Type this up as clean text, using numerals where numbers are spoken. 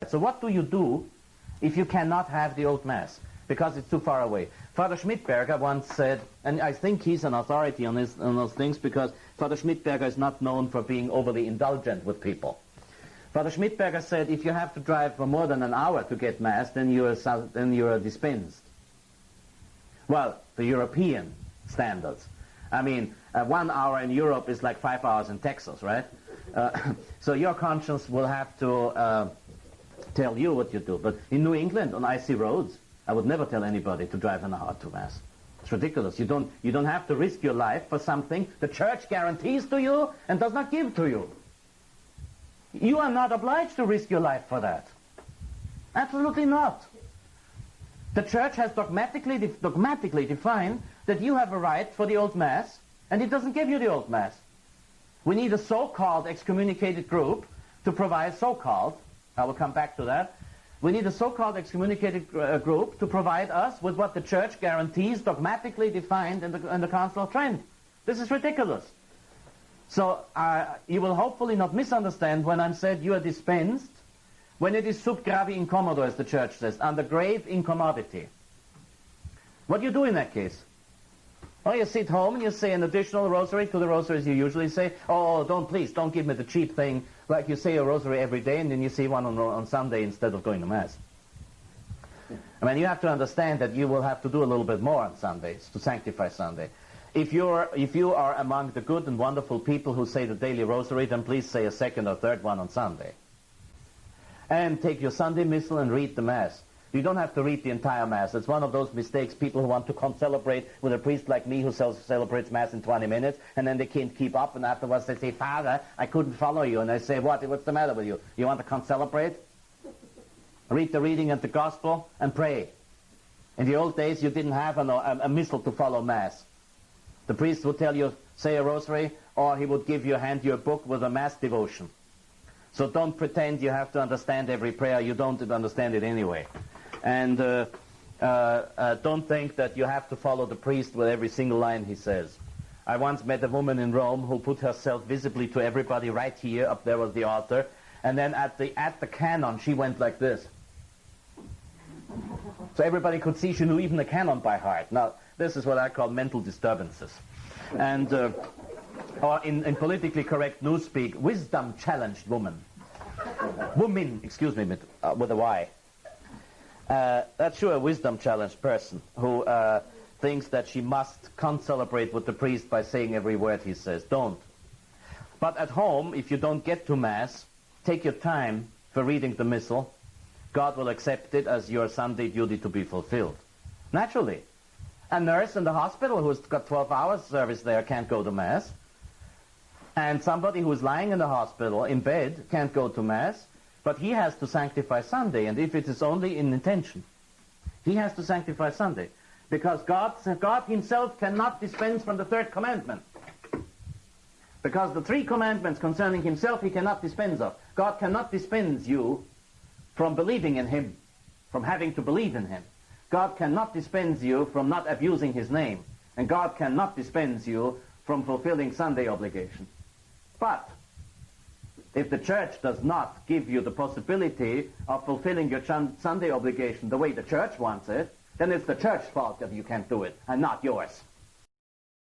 So what do you do if you cannot have the old Mass because it's too far away? Father Schmidberger once said, and I think he's an authority on those things because Father Schmidberger is not known for being overly indulgent with people. Father Schmidberger said, if you have to drive for more than an hour to get Mass, then you are dispensed. Well, the European standards. I mean, 1 hour in Europe is like 5 hours in Texas, right? So your conscience will have to tell you what you do. But in New England, on icy roads, I would never tell anybody to drive an hour to Mass. It's ridiculous. You don't have to risk your life for something the Church guarantees to you and does not give to you. You are not obliged to risk your life for that. Absolutely not. The Church has dogmatically defined that you have a right for the old Mass, and it doesn't give you the old Mass. We need a so-called excommunicated group to provide I will come back to that. We need a so-called excommunicated group to provide us with what the Church guarantees dogmatically defined in the Council of Trent. This is ridiculous. So you will hopefully not misunderstand when I'm said you are dispensed, when it is sub gravi incommodo, as the Church says, under grave incommodity. What do you do in that case? Well, you sit home and you say an additional rosary to the rosaries you usually say. Oh, please don't give me the cheap thing, like you say a rosary every day and then you say one on Sunday instead of going to Mass. I mean, you have to understand that you will have to do a little bit more on Sundays to sanctify Sunday. If you are among the good and wonderful people who say the daily rosary, then please say a second or third one on Sunday. And take your Sunday Missal and read the Mass. You don't have to read the entire Mass. It's one of those mistakes people who want to concelebrate with a priest like me who celebrates Mass in 20 minutes, and then they can't keep up, and afterwards they say, Father, I couldn't follow you. And I say, what's the matter with you? You want to concelebrate? Read the reading and the Gospel and pray. In the old days, you didn't have a Missal to follow Mass. The priest would tell you, say a rosary, or he would hand you a book with a Mass devotion. So don't pretend you have to understand every prayer. You don't understand it anyway. And don't think that you have to follow the priest with every single line he says. I once met a woman in Rome who put herself visibly to everybody right here. Up there was the altar. And then at the canon, she went like this. So everybody could see she knew even the canon by heart. Now, this is what I call mental disturbances. And or in politically correct newspeak, wisdom-challenged woman. Woman, excuse me, with a Y. That's sure a wisdom-challenged person who thinks that she must concelebrate with the priest by saying every word he says. Don't. But at home, if you don't get to Mass, take your time for reading the Missal. God will accept it as your Sunday duty to be fulfilled. Naturally. A nurse in the hospital who's got 12 hours service there can't go to Mass. And somebody who's lying in the hospital, in bed, can't go to Mass. But he has to sanctify Sunday, and if it is only in intention, he has to sanctify Sunday. Because God himself cannot dispense from the third commandment. Because the 3 commandments concerning himself he cannot dispense of. God cannot dispense you from believing in him, from having to believe in him. God cannot dispense you from not abusing his name. And God cannot dispense you from fulfilling Sunday obligation. But if the Church does not give you the possibility of fulfilling your Sunday obligation the way the Church wants it, then it's the Church's fault that you can't do it, and not yours.